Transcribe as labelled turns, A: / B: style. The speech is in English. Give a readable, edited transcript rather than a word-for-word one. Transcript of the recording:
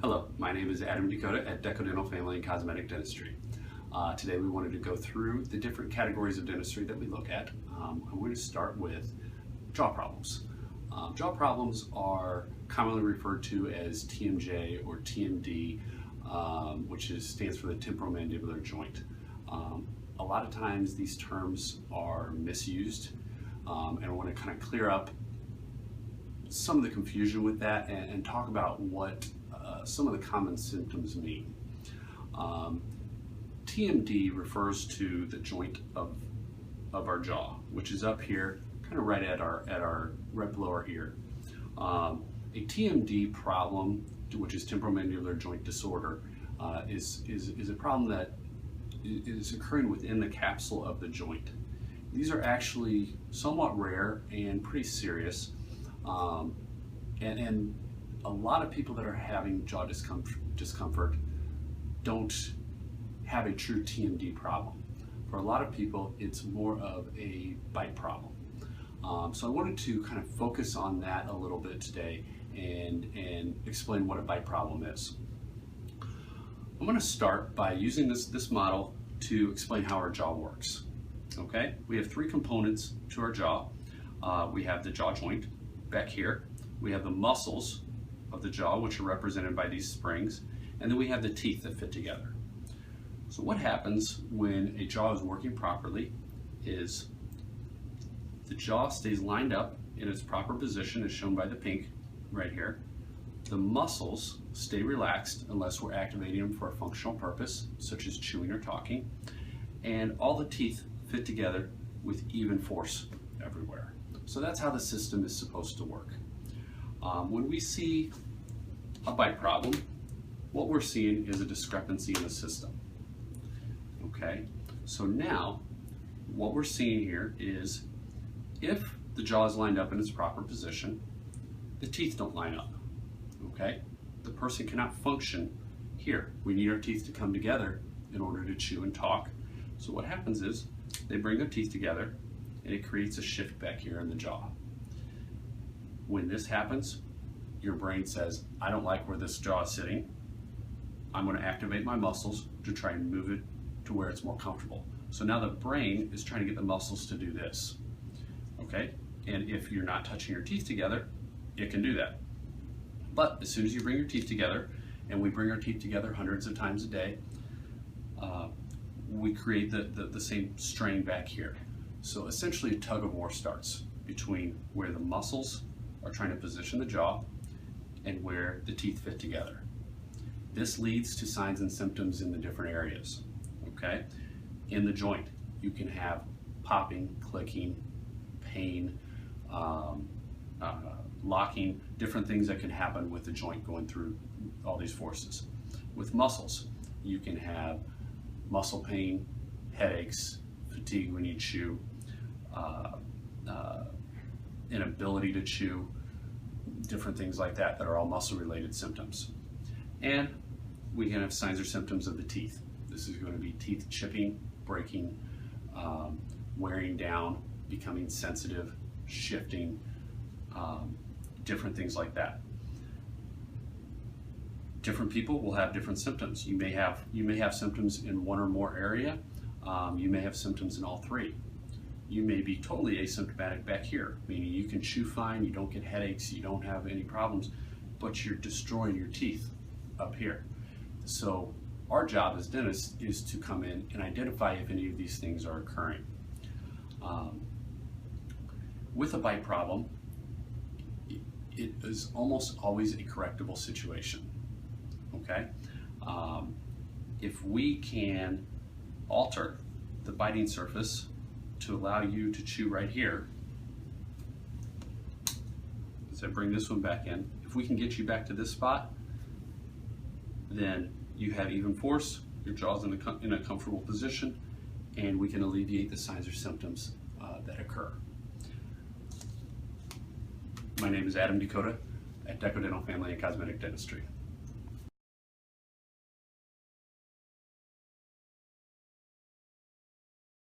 A: Hello, my name is Adam DeCo at DeCo Dental Family and Cosmetic Dentistry. Today we wanted to go through the different categories of dentistry that we look at. I'm going to start with jaw problems. Jaw problems are commonly referred to as TMJ or TMD, which stands for the temporomandibular joint. A lot of times these terms are misused, and I want to kind of clear up some of the confusion with that and talk about what some of the common symptoms mean. TMD refers to the joint of our jaw, which is up here, kind of right at our right below our ear. A TMD problem, which is temporomandibular joint disorder, is a problem that is occurring within the capsule of the joint. These are actually somewhat rare and pretty serious, and a lot of people that are having jaw discomfort don't have a true TMD problem. For a lot of people, it's more of a bite problem. So I wanted to kind of focus on that a little bit today and explain what a bite problem is. I'm going to start by using this model to explain how our jaw works. Okay, we have three components to our jaw. We have the jaw joint back here. We have the muscles of the jaw, which are represented by these springs, and then we have the teeth that fit together. So what happens when a jaw is working properly is the jaw stays lined up in its proper position, as shown by the pink right here. The muscles stay relaxed unless we're activating them for a functional purpose, such as chewing or talking, and all the teeth fit together with even force everywhere. So that's how the system is supposed to work. When we see a bite problem, what we're seeing is a discrepancy in the system. Okay, so now what we're seeing here is if the jaw is lined up in its proper position, the teeth don't line up. Okay, the person cannot function here. We need our teeth to come together in order to chew and talk. So what happens is they bring their teeth together and it creates a shift back here in the jaw. When this happens, your brain says, I don't like where this jaw is sitting. I'm going to activate my muscles to try and move it to where it's more comfortable. So now the brain is trying to get the muscles to do this. Okay? And if you're not touching your teeth together, it can do that. But as soon as you bring your teeth together, and we bring our teeth together hundreds of times a day, we create the same strain back here. So essentially a tug of war starts between where the muscles are trying to position the jaw and where the teeth fit together. This leads to signs and symptoms in the different areas. Okay? In the joint, you can have popping, clicking, pain, locking, different things that can happen with the joint going through all these forces. With muscles, you can have muscle pain, headaches, fatigue when you chew, inability to chew, different things like that are all muscle related symptoms. And we can have signs or symptoms of the teeth. This is going to be teeth chipping, breaking, wearing down, becoming sensitive, shifting, different things like that. Different people will have different symptoms. You may have symptoms in one or more area. You may have symptoms in all three. You may be totally asymptomatic back here, meaning you can chew fine, you don't get headaches, you don't have any problems, but you're destroying your teeth up here. So our job as dentists is to come in and identify if any of these things are occurring. With a bite problem, it is almost always a correctable situation. Okay? If we can alter the biting surface to allow you to chew right here, as I bring this one back in, if we can get you back to this spot, then you have even force, your jaw's in a comfortable position, and we can alleviate the signs or symptoms that occur. My name is Adam DeCo at DeCo Dental Family and Cosmetic Dentistry.